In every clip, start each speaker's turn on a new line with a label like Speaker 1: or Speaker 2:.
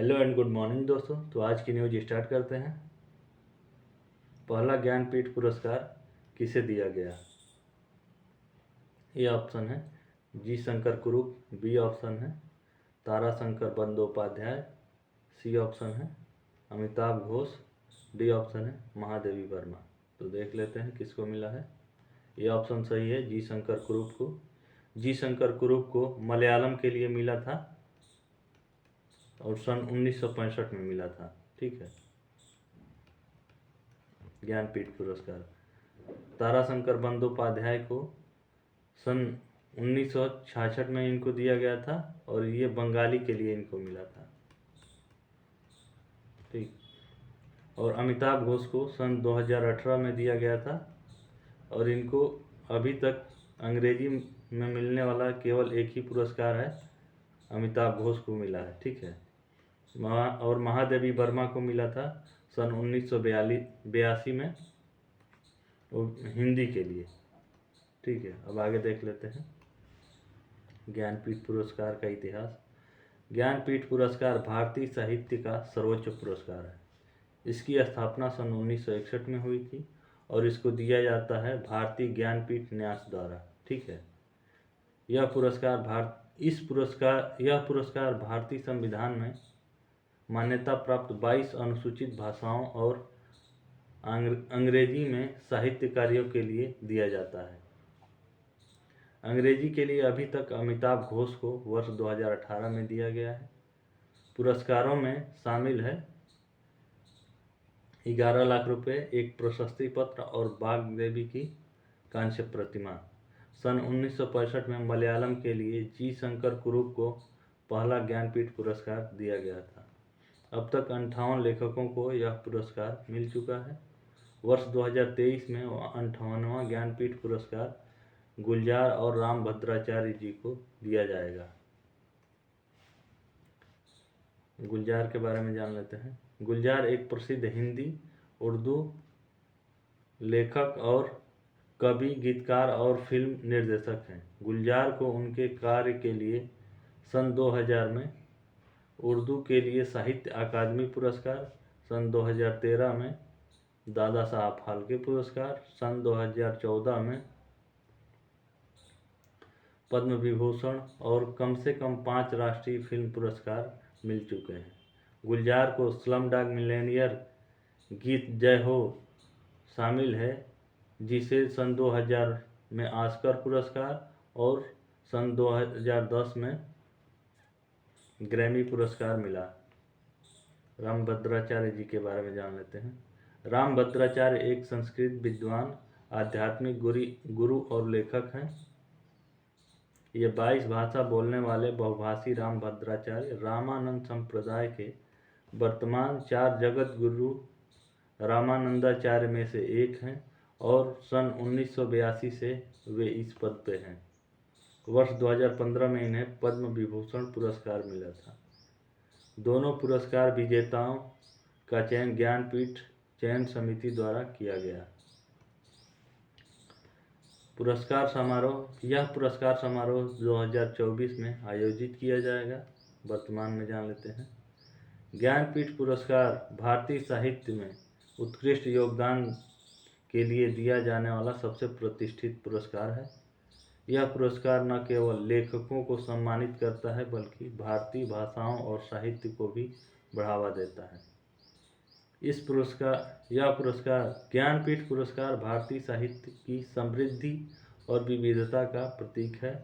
Speaker 1: Hello and good morning दोस्तों। तो आज की न्यूज स्टार्ट करते हैं। पहला ज्ञानपीठ पुरस्कार किसे दिया गया? ए ऑप्शन है जी शंकर कुरूप, बी ऑप्शन है ताराशंकर बंदोपाध्याय, सी ऑप्शन है अमिताभ घोष, डी ऑप्शन है महादेवी वर्मा। तो देख लेते हैं किसको मिला है। ये ऑप्शन सही है, जी शंकर कुरूप को। जी शंकर कुरूप को मलयालम के लिए मिला था और सन 1965 में मिला था। ठीक है, ज्ञानपीठ पुरस्कार। ताराशंकर बंदोपाध्याय को सन 1966 में इनको दिया गया था और ये बंगाली के लिए इनको मिला था। ठीक। और अमिताभ घोष को सन 2018 में दिया गया था और इनको अभी तक अंग्रेजी में मिलने वाला केवल एक ही पुरस्कार है, अमिताभ घोष को मिला है। ठीक है। और महादेवी वर्मा को मिला था सन 1982 में, वो हिंदी के लिए। ठीक है, अब आगे देख लेते हैं ज्ञानपीठ पुरस्कार का इतिहास। ज्ञानपीठ पुरस्कार भारतीय साहित्य का सर्वोच्च पुरस्कार है। इसकी स्थापना सन 1961 में हुई थी और इसको दिया जाता है भारतीय ज्ञानपीठ न्यास द्वारा। ठीक है। यह पुरस्कार भारतीय संविधान में मान्यता प्राप्त 22 अनुसूचित भाषाओं और अंग्रेजी में साहित्य कार्यों के लिए दिया जाता है। अंग्रेजी के लिए अभी तक अमिताभ घोष को वर्ष 2018 में दिया गया है। पुरस्कारों में शामिल है 11 लाख रुपए, एक प्रशस्ति पत्र और बाग देवी की कांस्य प्रतिमा। सन 1965 में मलयालम के लिए जी शंकर कुरूप को पहला ज्ञानपीठ पुरस्कार दिया गया था। अब तक 58 लेखकों को यह पुरस्कार मिल चुका है। वर्ष 2023 में 58वां ज्ञानपीठ पुरस्कार गुलजार और रामभद्राचार्य जी को दिया जाएगा। गुलजार के बारे में जान लेते हैं। गुलजार एक प्रसिद्ध हिंदी उर्दू लेखक और कवि, गीतकार और फिल्म निर्देशक हैं। गुलजार को उनके कार्य के लिए सन 2000 में उर्दू के लिए साहित्य अकादमी पुरस्कार, सन 2013 में दादा साहब फाल्के पुरस्कार, सन 2014 में पद्म विभूषण और कम से कम 5 राष्ट्रीय फिल्म पुरस्कार मिल चुके हैं। गुलजार को स्लमडॉग मिलियनेयर गीत जय हो शामिल है, जिसे सन 2000 में ऑस्कर पुरस्कार और सन 2010 में ग्रैमी पुरस्कार मिला। रामभद्राचार्य जी के बारे में जान लेते हैं। रामभद्राचार्य एक संस्कृत विद्वान, आध्यात्मिक गुरु और लेखक हैं। ये 22 भाषा बोलने वाले बहुभाषी रामभद्राचार्य रामानंद संप्रदाय के वर्तमान 4 जगत गुरु रामानंदाचार्य में से एक हैं और सन 1982 से वे इस पद पे हैं। वर्ष 2015 में इन्हें पद्म विभूषण पुरस्कार मिला था। दोनों पुरस्कार विजेताओं का चयन ज्ञानपीठ चयन समिति द्वारा किया गया। यह पुरस्कार समारोह 2024 में आयोजित किया जाएगा। वर्तमान में जान लेते हैं। ज्ञानपीठ पुरस्कार भारतीय साहित्य में उत्कृष्ट योगदान के लिए दिया जाने वाला सबसे प्रतिष्ठित पुरस्कार है। यह पुरस्कार न केवल लेखकों को सम्मानित करता है बल्कि भारतीय भाषाओं और साहित्य को भी बढ़ावा देता है। यह पुरस्कार ज्ञानपीठ पुरस्कार भारतीय साहित्य की समृद्धि और विविधता का प्रतीक है।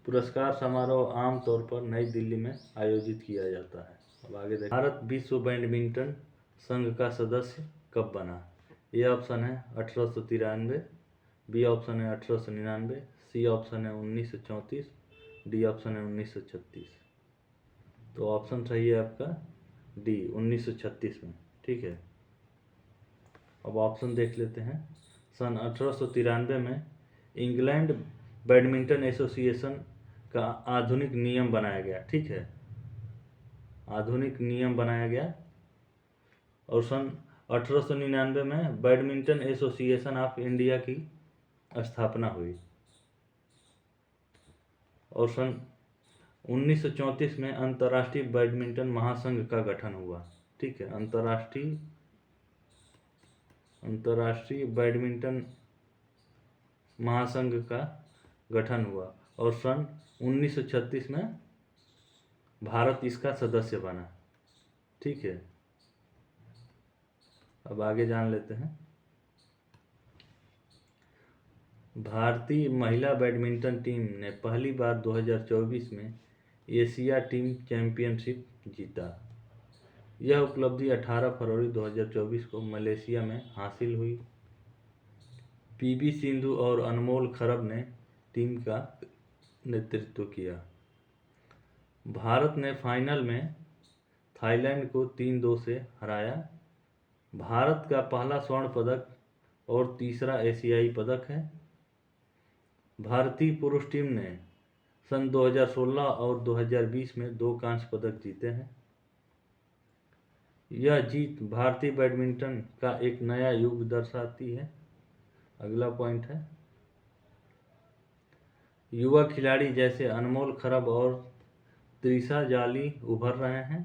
Speaker 1: पुरस्कार समारोह आमतौर पर नई दिल्ली में आयोजित किया जाता है। अब आगे देखिए, भारत विश्व बैडमिंटन संघ का सदस्य कब बना? ए ऑप्शन है 1893, बी ऑप्शन है 1899, सी ऑप्शन है 1934, डी ऑप्शन है 1936। तो ऑप्शन सही है आपका डी, 1936 में। ठीक है। अब ऑप्शन देख लेते हैं। सन 1893 में इंग्लैंड बैडमिंटन एसोसिएशन का आधुनिक नियम बनाया गया। ठीक है, आधुनिक नियम बनाया गया। और सन 1899 में बैडमिंटन एसोसिएशन ऑफ इंडिया की स्थापना हुई। और सन 1934 में अंतर्राष्ट्रीय बैडमिंटन महासंघ का गठन हुआ। ठीक है, अंतर्राष्ट्रीय बैडमिंटन महासंघ का गठन हुआ और सन 1936 में भारत इसका सदस्य बना। ठीक है, अब आगे जान लेते हैं। भारतीय महिला बैडमिंटन टीम ने पहली बार 2024 में एशिया टीम चैंपियनशिप जीता। यह उपलब्धि 18 फरवरी 2024 को मलेशिया में हासिल हुई। पीवी सिंधु और अनमोल खरब ने टीम का नेतृत्व किया। भारत ने फाइनल में थाईलैंड को 3-2 से हराया। भारत का पहला स्वर्ण पदक और तीसरा एशियाई पदक है। भारतीय पुरुष टीम ने सन 2016 और 2020 में 2 कांस्य पदक जीते हैं। यह जीत भारतीय बैडमिंटन का एक नया युग दर्शाती है। अगला पॉइंट है, युवा खिलाड़ी जैसे अनमोल खरब और त्रिशा जाली उभर रहे हैं।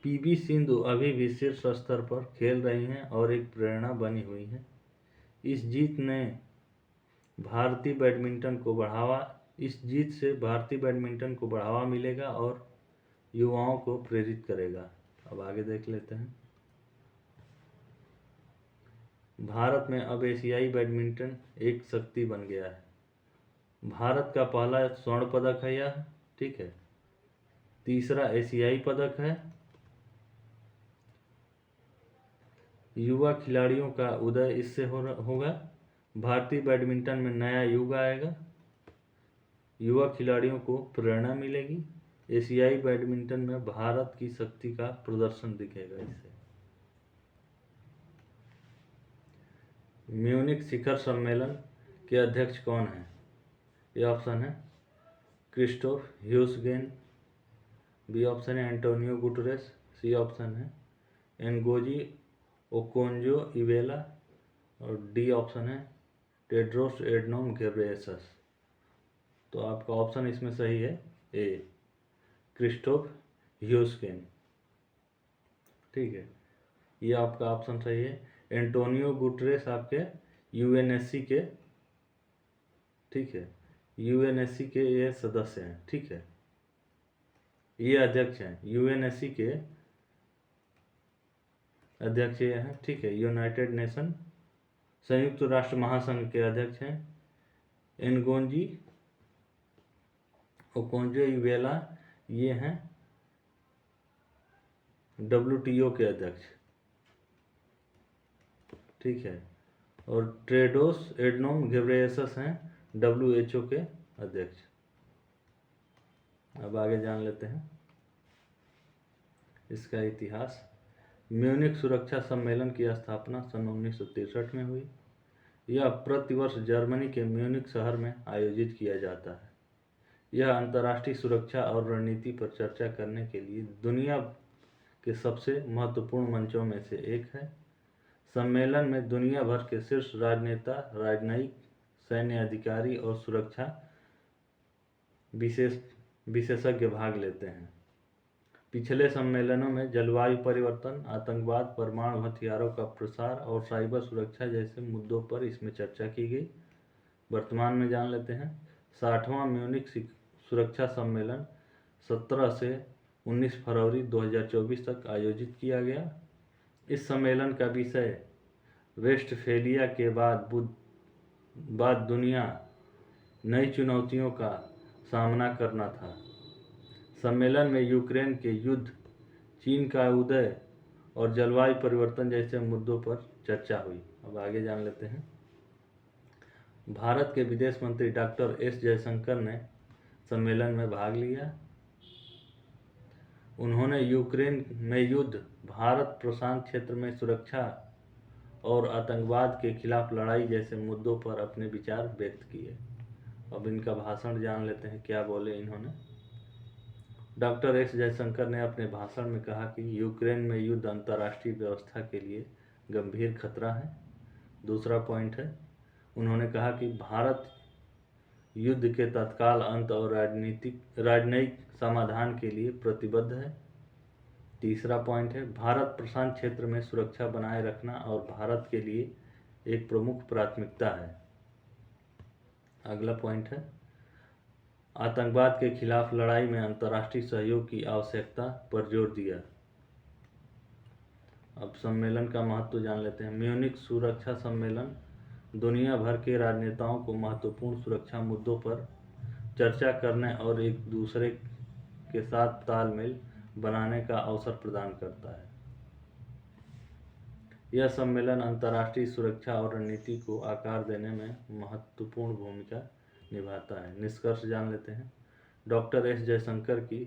Speaker 1: पीवी सिंधु अभी भी शीर्ष स्तर पर खेल रही हैं और एक प्रेरणा बनी हुई है। इस जीत से भारतीय बैडमिंटन को बढ़ावा मिलेगा और युवाओं को प्रेरित करेगा। अब आगे देख लेते हैं। भारत में अब एशियाई बैडमिंटन एक शक्ति बन गया है। भारत का पहला स्वर्ण पदक है यह। ठीक है, तीसरा एशियाई पदक है। युवा खिलाड़ियों का उदय इससे होगा। भारतीय बैडमिंटन में नया युग आएगा। युवा खिलाड़ियों को प्रेरणा मिलेगी। एशियाई बैडमिंटन में भारत की शक्ति का प्रदर्शन दिखेगा इससे। म्यूनिख शिखर सम्मेलन के अध्यक्ष कौन है? ये ऑप्शन है क्रिस्टोफ ह्यूसगेन, बी ऑप्शन है एंटोनियो गुटरेस, सी ऑप्शन है एनगोजी ओकोंजो-इवेला और डी ऑप्शन है टेड्रोस एडनोम घेब्रेयेसस। तो आपका ऑप्शन इसमें सही है ए, क्रिस्टोफ ह्यूसगेन। ठीक है, ये आपका ऑप्शन सही है। एंटोनियो गुटरेस आपके यूएनएससी के, ठीक है, यूएनएससी के ये सदस्य हैं। ठीक है, ये अध्यक्ष हैं, यूएनएससी के अध्यक्ष ये हैं। ठीक है, यूनाइटेड नेशन संयुक्त राष्ट्र महासंघ के अध्यक्ष हैं एनगोंजी ओकोंजो-इवेला। ये हैं WTO के अध्यक्ष। ठीक है, और टेड्रोस एडनोम घेब्रेयेसस हैं WHO के अध्यक्ष। अब आगे जान लेते हैं इसका इतिहास। म्यूनिख सुरक्षा सम्मेलन की स्थापना सन 1963 में हुई। यह प्रतिवर्ष जर्मनी के म्यूनिख शहर में आयोजित किया जाता है। यह अंतर्राष्ट्रीय सुरक्षा और रणनीति पर चर्चा करने के लिए दुनिया के सबसे महत्वपूर्ण मंचों में से एक है। सम्मेलन में दुनिया भर के शीर्ष राजनेता, राजनयिक, सैन्य अधिकारी और सुरक्षा विशेषज्ञ भाग लेते हैं। पिछले सम्मेलनों में जलवायु परिवर्तन, आतंकवाद, परमाणु हथियारों का प्रसार और साइबर सुरक्षा जैसे मुद्दों पर इसमें चर्चा की गई। वर्तमान में जान लेते हैं। 60वां म्यूनिख सुरक्षा सम्मेलन 17 से 19 फरवरी 2024 तक आयोजित किया गया। इस सम्मेलन का विषय वेस्टफेलिया के बाद दुनिया नई चुनौतियों का सामना करना था। सम्मेलन में यूक्रेन के युद्ध, चीन का उदय और जलवायु परिवर्तन जैसे मुद्दों पर चर्चा हुई। अब आगे जान लेते हैं। भारत के विदेश मंत्री डॉक्टर एस जयशंकर ने सम्मेलन में भाग लिया। उन्होंने यूक्रेन में युद्ध, भारत प्रशांत क्षेत्र में सुरक्षा और आतंकवाद के खिलाफ लड़ाई जैसे मुद्दों पर अपने विचार व्यक्त किए। अब इनका भाषण जान लेते हैं, क्या बोले इन्होंने। डॉक्टर एस जयशंकर ने अपने भाषण में कहा कि यूक्रेन में युद्ध अंतर्राष्ट्रीय व्यवस्था के लिए गंभीर खतरा है। दूसरा पॉइंट है, उन्होंने कहा कि भारत युद्ध के तत्काल अंत और राजनयिक समाधान के लिए प्रतिबद्ध है। तीसरा पॉइंट है भारत प्रशांत क्षेत्र में सुरक्षा बनाए रखना और भारत के लिए एक प्रमुख प्राथमिकता है। अगला पॉइंट है आतंकवाद के खिलाफ लड़ाई में अंतर्राष्ट्रीय सहयोग की आवश्यकता पर जोर दिया। अब सम्मेलन का महत्व जान लेते हैं। म्यूनिख सुरक्षा सम्मेलन दुनिया भर के राजनेताओं को महत्वपूर्ण सुरक्षा मुद्दों पर चर्चा करने और एक दूसरे के साथ तालमेल बनाने का अवसर प्रदान करता है। यह सम्मेलन अंतर्राष्ट्रीय सुरक्षा और रणनीति को आकार देने में महत्वपूर्ण भूमिका निभाता है। निष्कर्ष जान लेते हैं। डॉक्टर एस जयशंकर की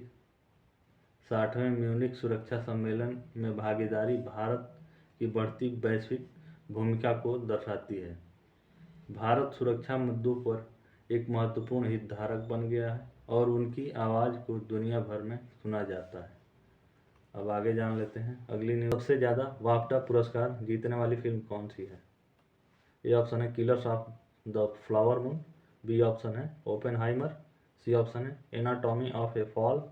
Speaker 1: 60वें म्यूनिख सुरक्षा सम्मेलन में भागीदारी भारत की बढ़ती वैश्विक भूमिका को दर्शाती है। भारत सुरक्षा मुद्दों पर एक महत्वपूर्ण हितधारक बन गया है और उनकी आवाज़ को दुनिया भर में सुना जाता है। अब आगे जान लेते हैं अगली न्यूज़। सबसे ज़्यादा बाफ्टा पुरस्कार जीतने वाली फिल्म कौन सी है? ए ऑप्शन है killers of the flower moon, B option है ओपेनहाइमर, सी ऑप्शन है anatomy of a fall,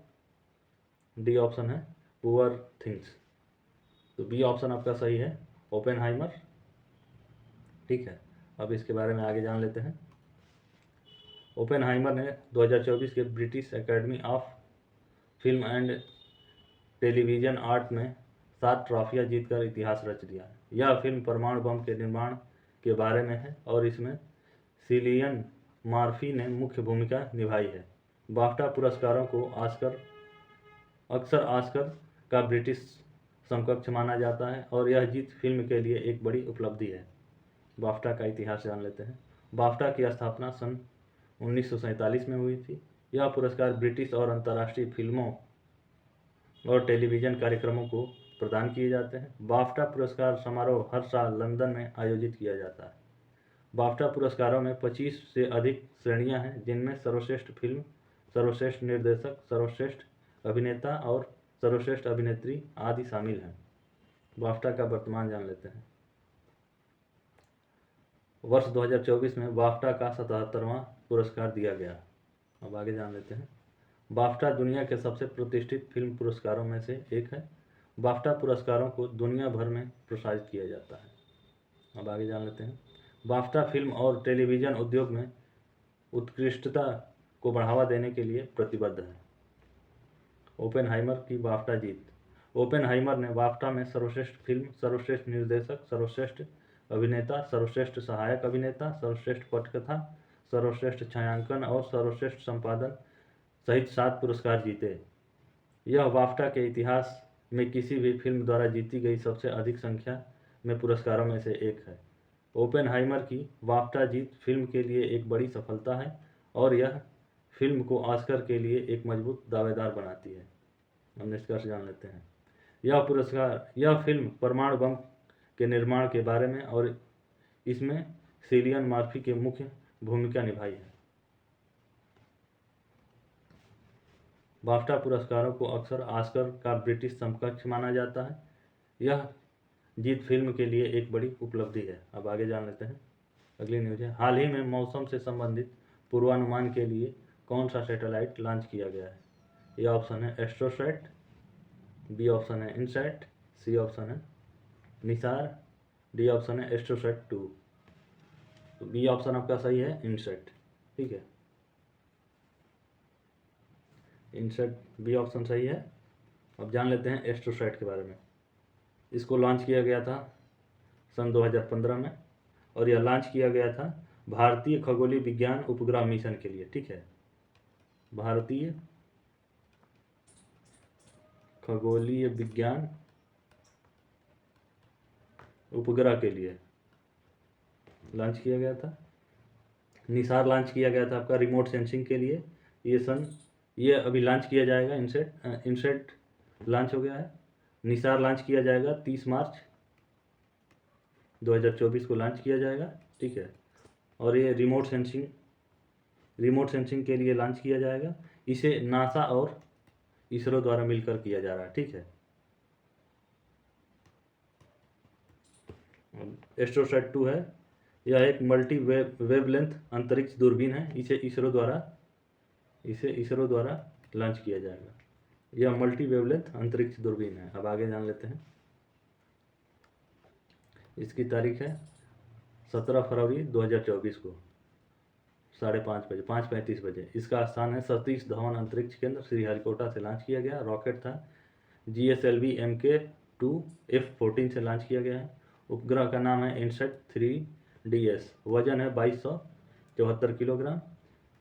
Speaker 1: D option है पुअर थिंग्स। तो बी ऑप्शन आपका सही है, ओपेनहाइमर। ठीक है, अब इसके बारे में आगे जान लेते हैं। ओपेनहाइमर ने 2024 के British academy of film and television art में 7 ट्रॉफियाँ जीतकर इतिहास रच दिया है। यह फिल्म परमाणु बम के निर्माण के बारे में है और इसमें सिलियन मर्फी ने मुख्य भूमिका निभाई है। बाफ्टा पुरस्कारों को अक्सर ऑस्कर का ब्रिटिश समकक्ष माना जाता है और यह जीत फिल्म के लिए एक बड़ी उपलब्धि है। बाफ्टा का इतिहास जान लेते हैं। बाफ्टा की स्थापना सन 1947 में हुई थी। यह पुरस्कार ब्रिटिश और अंतर्राष्ट्रीय फिल्मों और टेलीविज़न कार्यक्रमों को प्रदान किए जाते हैं। बाफ्टा पुरस्कार समारोह हर साल लंदन में आयोजित किया जाता है। बाफ्टा पुरस्कारों में 25 से अधिक श्रेणियां हैं, जिनमें सर्वश्रेष्ठ फिल्म, सर्वश्रेष्ठ निर्देशक, सर्वश्रेष्ठ अभिनेता और सर्वश्रेष्ठ अभिनेत्री आदि शामिल हैं। बाफ्टा का वर्तमान जान लेते हैं। वर्ष 2024 में बाफ्टा का 77वां पुरस्कार दिया गया। अब आगे जान लेते हैं। बाफ्टा दुनिया के सबसे प्रतिष्ठित फिल्म पुरस्कारों में से एक है। बाफ्टा पुरस्कारों को दुनिया भर में प्रसारित किया जाता है। अब आगे जान लेते हैं। बाफ्टा फिल्म और टेलीविज़न उद्योग में उत्कृष्टता को बढ़ावा देने के लिए प्रतिबद्ध है। ओपेनहाइमर की बाफ्टा जीत। ओपेनहाइमर ने बाफ्टा में सर्वश्रेष्ठ फिल्म, सर्वश्रेष्ठ निर्देशक, सर्वश्रेष्ठ अभिनेता, सर्वश्रेष्ठ सहायक अभिनेता, सर्वश्रेष्ठ पटकथा, सर्वश्रेष्ठ छायांकन और सर्वश्रेष्ठ संपादन सहित 7 पुरस्कार जीते। यह बाफ्टा के इतिहास में किसी भी फिल्म द्वारा जीती गई सबसे अधिक संख्या में पुरस्कारों में से एक है। ओपेनहाइमर की बाफ्टा जीत फिल्म के लिए एक बड़ी सफलता है और यह फिल्म को ऑस्कर के लिए एक मजबूत दावेदार बनाती है। हम निष्कर्ष जान लेते हैं। यह फिल्म परमाणु बम के निर्माण के बारे में और इसमें सिलियन मर्फी की मुख्य भूमिका निभाई है। बाफ्टा पुरस्कारों को अक्सर ऑस्कर का ब्रिटिश समकक्ष माना जाता है। यह जीत फिल्म के लिए एक बड़ी उपलब्धि है। अब आगे जान लेते हैं। अगली न्यूज़ है। हाल ही में मौसम से संबंधित पूर्वानुमान के लिए कौन सा सैटेलाइट लॉन्च किया गया है? ए ऑप्शन है एस्ट्रोसैट, बी ऑप्शन है इनसैट, सी ऑप्शन है निसार, डी ऑप्शन है एस्ट्रोसैट 2। तो बी ऑप्शन आपका सही है, इनसैट। ठीक है, इनसैट बी ऑप्शन सही है। अब जान लेते हैं एस्ट्रोसैट के बारे में। इसको लॉन्च किया गया था सन 2015 में और यह लॉन्च किया गया था भारतीय खगोलीय विज्ञान उपग्रह मिशन के लिए। ठीक है, भारतीय खगोलीय विज्ञान उपग्रह के लिए लॉन्च किया गया था। निसार लॉन्च किया गया था आपका रिमोट सेंसिंग के लिए। ये अभी लॉन्च किया जाएगा। इनसेट लॉन्च हो गया है। निसार लॉन्च किया जाएगा 30 मार्च 2024 को लॉन्च किया जाएगा। ठीक है, और ये रिमोट सेंसिंग के लिए लॉन्च किया जाएगा। इसे नासा और इसरो द्वारा मिलकर किया जा रहा है। ठीक है, एस्ट्रोसैट 2 है, यह एक मल्टी वेवलेंथ अंतरिक्ष दूरबीन है। इसे इसरो द्वारा लॉन्च किया जाएगा। यह मल्टी वेवलेंथ अंतरिक्ष दूरबीन है। अब आगे जान लेते हैं। इसकी तारीख है 17 फरवरी 2024 को 5:30 बजे 5:35 बजे। इसका स्थान है सतीश धवन अंतरिक्ष केंद्र, श्रीहरिकोटा से लॉन्च किया गया। रॉकेट था GSLV Mk2F14 से लॉन्च किया गया है। उपग्रह का नाम है इनसैट 3DS। वजन है 2274 किलोग्राम।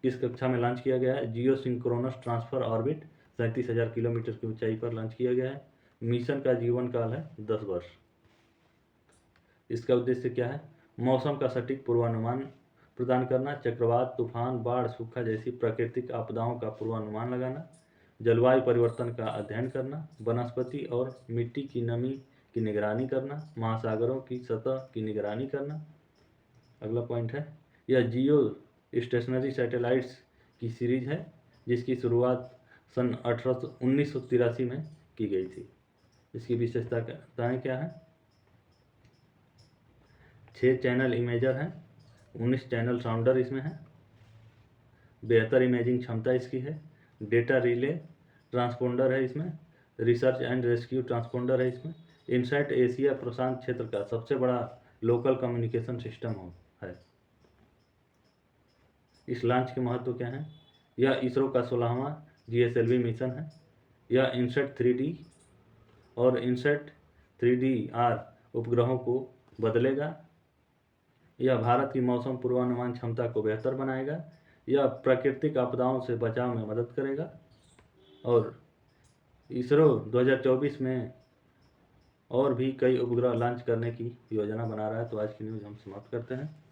Speaker 1: किस कक्षा में लॉन्च किया गया है? जियो सिंक्रोनस ट्रांसफर ऑर्बिट 37,000 किलोमीटर की ऊंचाई पर लॉन्च किया गया है। मिशन का जीवन काल है 10 वर्ष। इसका उद्देश्य क्या है? मौसम का सटीक पूर्वानुमान प्रदान करना, चक्रवात, तूफान, बाढ़, सूखा जैसी प्राकृतिक आपदाओं का पूर्वानुमान लगाना, जलवायु परिवर्तन का अध्ययन करना, वनस्पति और मिट्टी की नमी की निगरानी करना, महासागरों की सतह की निगरानी करना। अगला पॉइंट है, यह जियो स्टेशनरी सैटेलाइट्स की सीरीज है जिसकी शुरुआत सन 1983 में की गई थी। इसकी विशेषताएं क्या है? 6 चैनल इमेजर हैं, 19 चैनल साउंडर इसमें है, बेहतर इमेजिंग क्षमता इसकी है, डेटा रिले ट्रांसपोंडर है इसमें, रिसर्च एंड रेस्क्यू ट्रांसपोंडर है इसमें। इनसाइट एशिया प्रशांत क्षेत्र का सबसे बड़ा लोकल कम्युनिकेशन सिस्टम है। इस लॉन्च के महत्व क्या है? यह इसरो का 16वां GSLV मिशन है। यह इनसेट 3D और इनसेट 3DR उपग्रहों को बदलेगा। यह भारत की मौसम पूर्वानुमान क्षमता को बेहतर बनाएगा। यह प्राकृतिक आपदाओं से बचाव में मदद करेगा। और इसरो 2024 में और भी कई उपग्रह लॉन्च करने की योजना बना रहा है। तो आज की न्यूज़ हम समाप्त करते हैं।